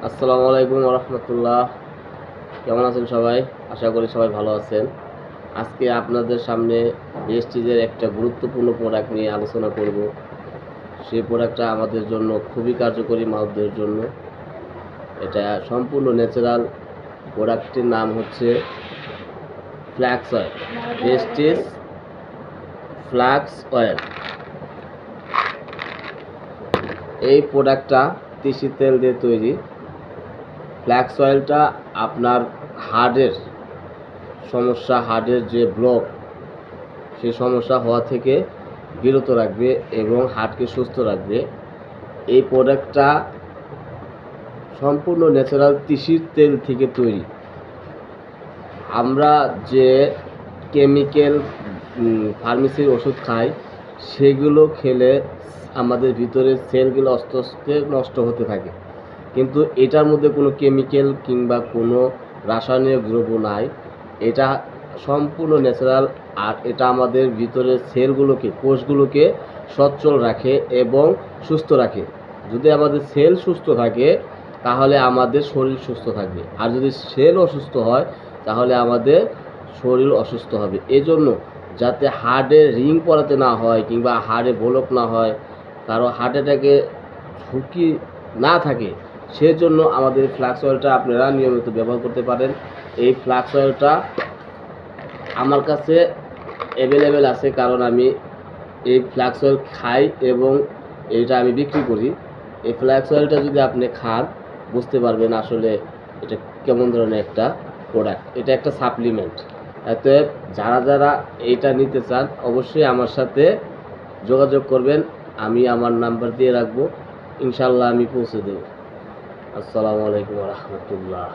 আসসালামু আলাইকুম রহমতুল্লাহ। কেমন আছেন সবাই? আশা করি সবাই ভালো আছেন। আজকে আপনাদের সামনে ভেস্টিজের একটা গুরুত্বপূর্ণ প্রোডাক্ট নিয়ে আলোচনা করব। সেই প্রোডাক্টটা আমাদের জন্য খুবই কার্যকরী মাউথদের জন্য। এটা সম্পূর্ণ ন্যাচারাল। প্রোডাক্টটির নাম হচ্ছে flax oil. Vestige flax oil. এই প্রোডাক্টটা তিসি তেল দিয়ে তৈরি। ফ্ল্যাক্স অয়েলটা আপনার হার্টের সমস্যা, হার্টের যে ব্লক, সেই সমস্যা হওয়া থেকে বিরত রাখবে এবং হার্টকে সুস্থ রাখবে। এই প্রোডাক্টটা সম্পূর্ণ ন্যাচারাল তিসির তেল থেকে তৈরি। আমরা যে কেমিক্যাল ফার্মেসির ওষুধ খাই, সেগুলো খেলে আমাদের ভিতরে সেলগুলো আস্তে আস্তে নষ্ট হতে থাকে, কিন্তু এটার মধ্যে কোনো কেমিক্যাল কিংবা কোনো রাসায়নিক দ্রব্য নাই। এটা সম্পূর্ণ ন্যাচারাল। আর এটা আমাদের ভিতরের সেলগুলোকে, কোষগুলোকে সচল রাখে এবং সুস্থ রাখে। যদি আমাদের সেল সুস্থ থাকে তাহলে আমাদের শরীর সুস্থ থাকবে, আর যদি সেল অসুস্থ হয় তাহলে আমাদের শরীর অসুস্থ হবে। এজন্য যাতে হার্টে রিং পরাতে না হয় কিংবা হার্টে ব্লক না হয়, কারো হার্ট অ্যাটাকে ঝুঁকি না থাকে, সেজন্য আমাদের ফ্ল্যাক্স অয়েলটা আপনারা নিয়মিত ব্যবহার করতে পারেন। এই ফ্ল্যাক্স অয়েলটা আমার কাছে অ্যাভেলেবেল আছে, কারণ আমি এই ফ্ল্যাক্স অয়েল খাই এবং এইটা আমি বিক্রি করি। এই ফ্ল্যাক্স অয়েলটা যদি আপনি খান, বুঝতে পারবেন আসলে এটা কেমন ধরনের একটা প্রোডাক্ট। এটা একটা সাপ্লিমেন্ট। এতে যারা যারা এইটা নিতে চান অবশ্যই আমার সাথে যোগাযোগ করবেন। আমি আমার নাম্বার দিয়ে রাখবো, ইনশাল্লাহ আমি পৌঁছে দেব। আসসালামু আলাইকুম রহমতুল্লাহ।